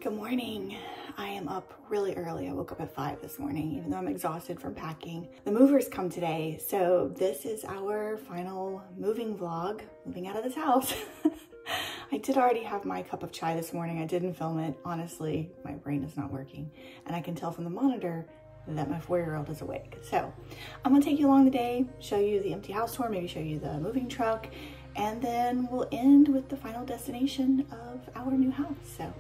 Good morning. I am up really early. I woke up at 5 this morning, even though I'm exhausted from packing. The movers come today, so this is our final moving vlog, moving out of this house. I did already have my cup of chai this morning. I didn't film it. Honestly, my brain is not working, and I can tell from the monitor that my 4-year-old is awake. So I'm gonna take you along the day, show you the empty house tour, maybe show you the moving truck, and then we'll end with the final destination of our new house. So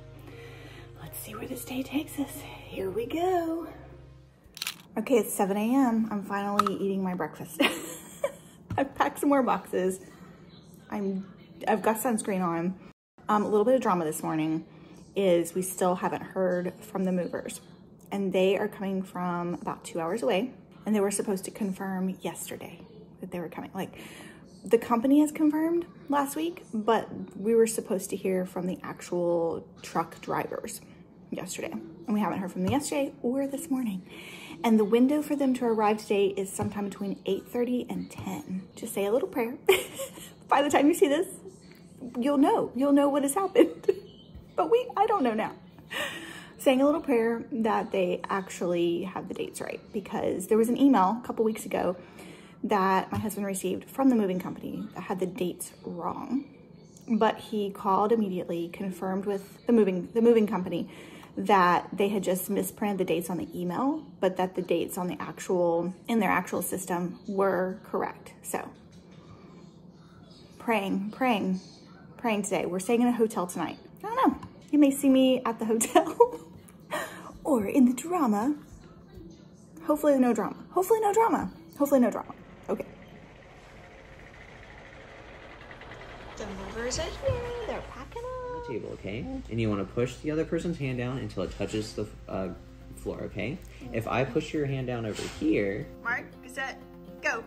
let's see where this day takes us. Here we go. Okay, it's 7 a.m. I'm finally eating my breakfast. I've packed some more boxes. I've got sunscreen on. A little bit of drama this morning is we still haven't heard from the movers, and they are coming from about 2 hours away, and they were supposed to confirm yesterday that they were coming. Like, the company has confirmed last week, but we were supposed to hear from the actual truck drivers yesterday, and we haven't heard from them yesterday or this morning. And the window for them to arrive today is sometime between 8:30 and 10. Just say a little prayer. By the time you see this, you'll know what has happened. But I don't know now. Saying a little prayer that they actually have the dates right, because there was an email a couple weeks ago that my husband received from the moving company that had the dates wrong. But he called immediately, confirmed with the moving company that they had just misprinted the dates on the email, but that the dates on in their actual system were correct. So praying today. We're staying in a hotel tonight. I don't know. You may see me at the hotel or in the drama. Hopefully no drama. Hopefully no drama. Hopefully no drama. Okay. The movers are here. They're packing up. Table, okay? And you want to push the other person's hand down until it touches the floor, okay? If I push your hand down over here... Mark, set, go.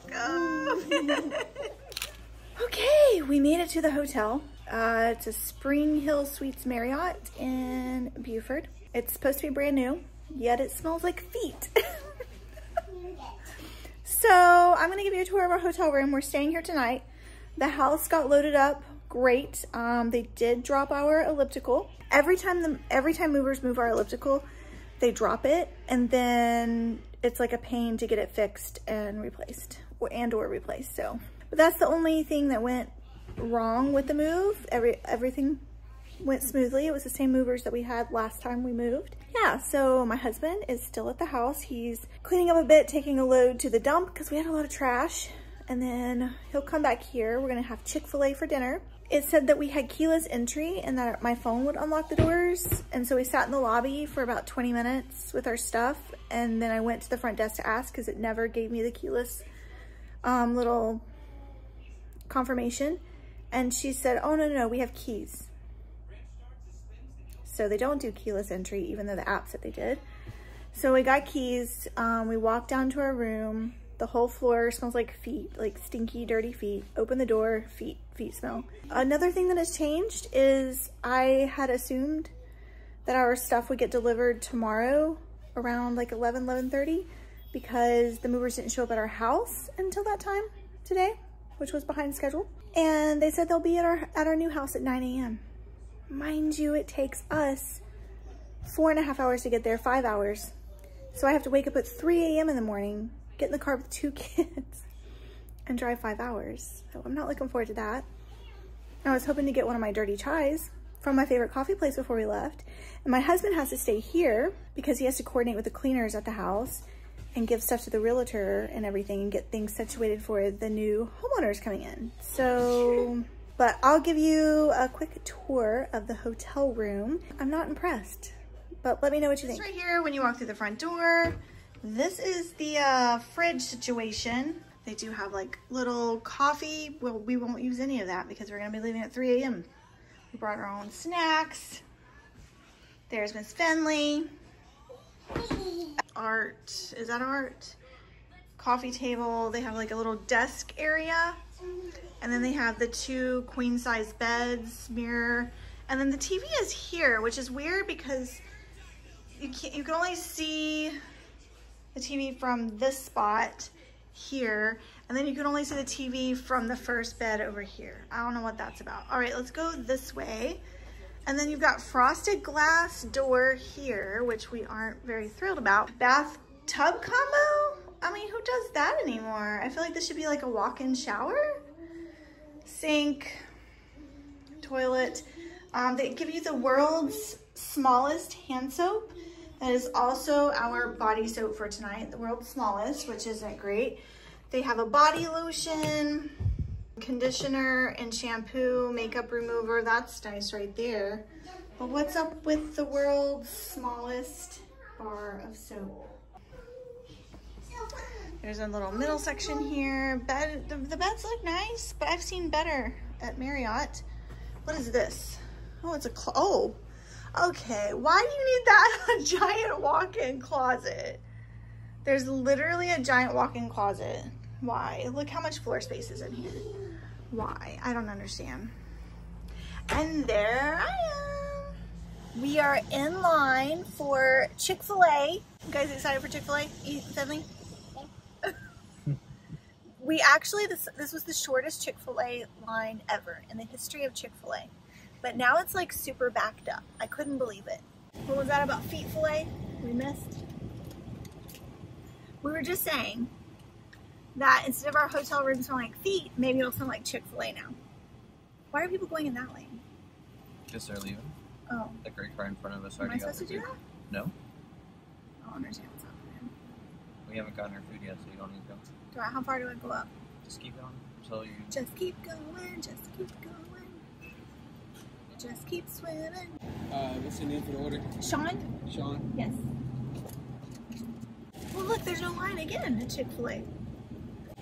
Go! Okay, we made it to the hotel. It's a Spring Hill Suites Marriott in Beaufort. It's supposed to be brand new, yet it smells like feet. So I'm gonna give you a tour of our hotel room. We're staying here tonight. The house got loaded up great. They did drop our elliptical. Every time movers move our elliptical, they drop it, and then it's like a pain to get it fixed and replaced, or replaced. So, but that's the only thing that went wrong with the move. Everything went smoothly. It was the same movers that we had last time we moved. Yeah, so my husband is still at the house. He's cleaning up a bit, taking a load to the dump because we had a lot of trash. And then he'll come back here. We're gonna have Chick-fil-A for dinner. It said that we had keyless entry and that my phone would unlock the doors. And so we sat in the lobby for about 20 minutes with our stuff. And then I went to the front desk to ask because it never gave me the keyless little confirmation. And she said, oh, no, we have keys. So they don't do keyless entry, even though the app said they did. So we got keys. We walked down to our room. The whole floor smells like feet, like stinky, dirty feet. Open the door, feet smell. Another thing that has changed is I had assumed that our stuff would get delivered tomorrow around like 11:30 because the movers didn't show up at our house until that time today, which was behind schedule. And they said they'll be at our new house at 9 a.m. Mind you, it takes us 4.5 hours to get there, 5 hours. So I have to wake up at 3 a.m. in the morning, get in the car with 2 kids, and drive 5 hours. So I'm not looking forward to that. I was hoping to get one of my dirty chais from my favorite coffee place before we left. And my husband has to stay here because he has to coordinate with the cleaners at the house and give stuff to the realtor and everything and get things situated for the new homeowners coming in. So, but I'll give you a quick tour of the hotel room. I'm not impressed, but let me know what you think. Right here, when you walk through the front door, this is the fridge situation. They do have like little coffee. Well, we won't use any of that because we're gonna be leaving at 3 a.m. We brought our own snacks. There's Miss Finley. Art, is that art? Coffee table. They have like a little desk area. And then they have the 2 queen size beds, mirror. And then the TV is here, which is weird because you can only see the TV from this spot here, and then you can only see the TV from the first bed over here. I don't know what that's about. All right, let's go this way. And then you've got frosted glass door here, which we aren't very thrilled about. Bathtub combo? I mean, who does that anymore? I feel like this should be like a walk-in shower. Sink, toilet. They give you the world's smallest hand soap. That is also our body soap for tonight, the world's smallest, which isn't great. They have a body lotion, conditioner and shampoo, makeup remover. That's nice right there. But what's up with the world's smallest bar of soap? There's a little middle section here. The beds look nice, but I've seen better at Marriott. What is this? Oh, it's a oh, okay. Why do you need that? A giant walk-in closet. There's literally a giant walk-in closet. Why? Look how much floor space is in here. Why? I don't understand. And there I am. We are in line for Chick-fil-A. You guys excited for Chick-fil-A? Finley? We actually, this was the shortest Chick-fil-A line ever in the history of Chick-fil-A. But now it's like super backed up. I couldn't believe it. What was that about feet fillet? We missed. We were just saying that instead of our hotel room smelling like feet, maybe it'll smell like Chick-fil-A now. Why are people going in that lane? Because they're leaving. Oh. The great car in front of us Am I already got supposed to do that? No. I don't understand what's happening. We haven't gotten our food yet, so you don't need to go. How far do I go up? Just keep going until you... Just keep going, just keep going. Just keep swimming. What's your name for the order? Sean? Sean? Yes. Well, look, there's no line again at Chick-fil-A.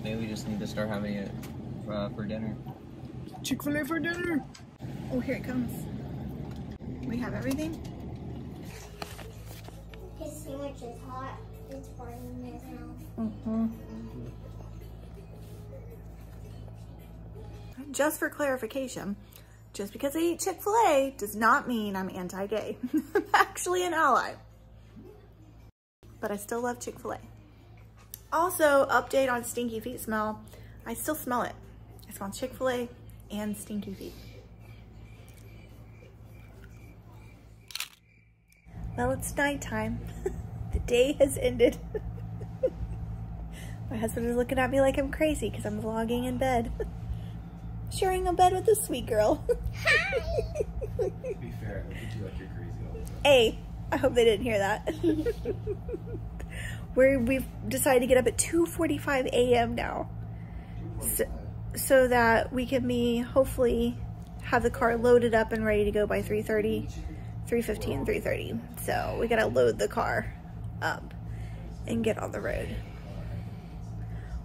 Maybe we just need to start having it for dinner. Chick-fil-A for dinner! Oh, here it comes. We have everything. His sandwich is hot. It's burning in his mouth. Mm-hmm. Just for clarification, just because I eat Chick-fil-A does not mean I'm anti-gay. I'm actually an ally. But I still love Chick-fil-A. Also, update on stinky feet smell. I still smell it. I smell Chick-fil-A and stinky feet. Well, it's nighttime. The day has ended. My husband is looking at me like I'm crazy because I'm vlogging in bed. Sharing a bed with a sweet girl. Hi! To be fair, I look at you like you're crazy all the time. Hey, I hope they didn't hear that. We've decided to get up at 2:45 a.m. now. So that we can hopefully have the car loaded up and ready to go by 3:30, 3:15, 3:30. So we gotta load the car up and get on the road.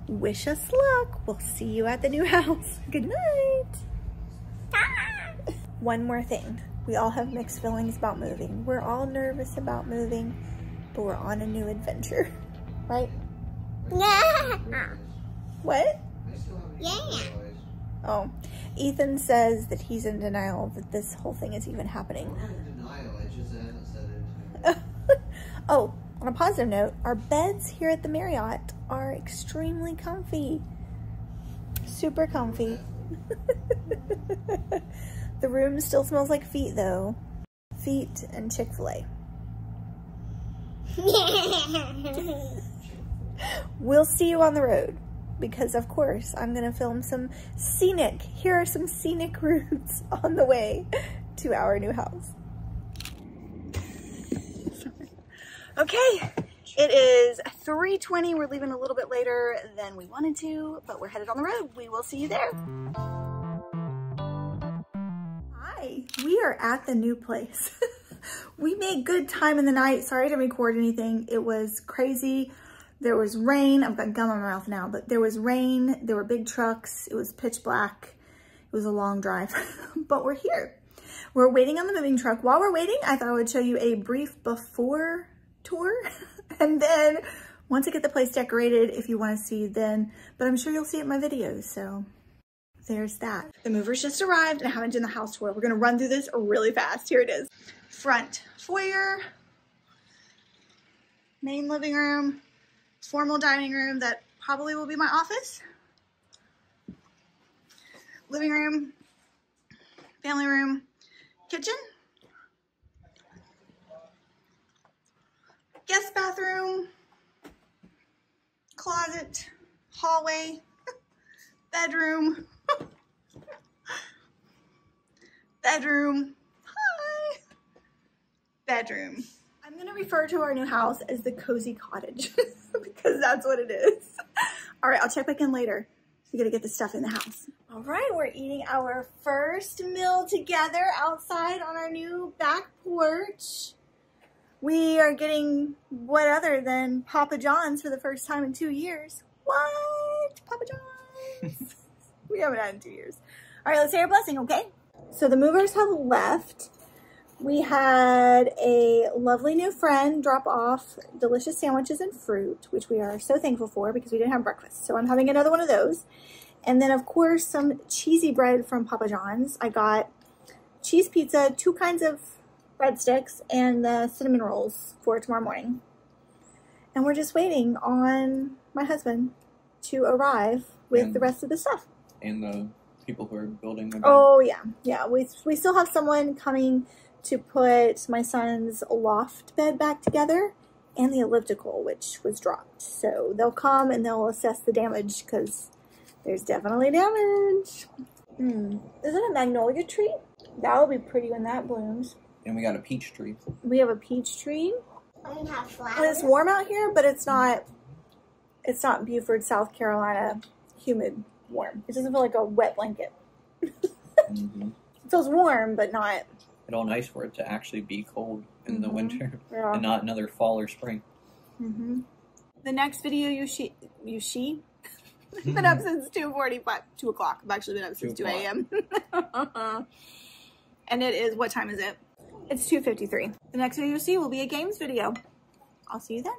Wish us luck. We'll see you at the new house. Good night. One more thing. We all have mixed feelings about moving. We're all nervous about moving, but we're on a new adventure, right? Yeah! What? Yeah! Oh, Ethan says that he's in denial that this whole thing is even happening. I'm not in denial, I just haven't said it. Oh, on a positive note, our beds here at the Marriott are extremely comfy. Super comfy. The room still smells like feet though. Feet and Chick-fil-A. We'll see you on the road because of course I'm gonna film here are some scenic routes on the way to our new house. Okay, it is 3:20. We're leaving a little bit later than we wanted to, but we're headed on the road. We will see you there. Hi, we are at the new place. We made good time in the night. Sorry I didn't record anything. It was crazy. There was rain. I've got gum in my mouth now, but there was rain. There were big trucks. It was pitch black. It was a long drive, but we're here. We're waiting on the moving truck. While we're waiting, I thought I would show you a brief before tour. And then once I get the place decorated, if you want to see then, but I'm sure you'll see it in my videos. So there's that. The movers just arrived and I haven't done the house tour. We're going to run through this really fast. Here it is. Front foyer, main living room, formal dining room that probably will be my office, living room, family room, kitchen, guest bathroom, closet, hallway, bedroom, bedroom, hi, bedroom. I'm gonna refer to our new house as the cozy cottage because that's what it is. All right, I'll check back in later. We gotta get the stuff in the house. All right, we're eating our first meal together outside on our new back porch. We are getting what other than Papa John's for the first time in 2 years. What? Papa John's? We haven't had it in 2 years. All right, let's say our blessing, okay? So the movers have left. We had a lovely new friend drop off delicious sandwiches and fruit, which we are so thankful for because we didn't have breakfast. So I'm having another one of those. And then, of course, some cheesy bread from Papa John's. I got cheese pizza, 2 kinds of breadsticks, and the cinnamon rolls for tomorrow morning. And we're just waiting on my husband to arrive with the rest of the stuff. And the people who are building the bed. Oh, yeah. Yeah, we still have someone coming to put my son's loft bed back together and the elliptical, which was dropped. So they'll come and they'll assess the damage because there's definitely damage. Is it a magnolia tree? That will be pretty when that blooms. And we got a peach tree. We have a peach tree. We have flowers. And it's warm out here, but it's not Beaufort, South Carolina humid warm. It doesn't feel like a wet blanket. Mm-hmm. It feels warm, but not. It's all nice for it to actually be cold in the winter. Yeah. And not another fall or spring. The next video you see? Been up since 2:45, 2 o'clock. I've actually been up since 2 a.m. And it is, what time is it? It's 2:53. The next video you see will be a games video. I'll see you then.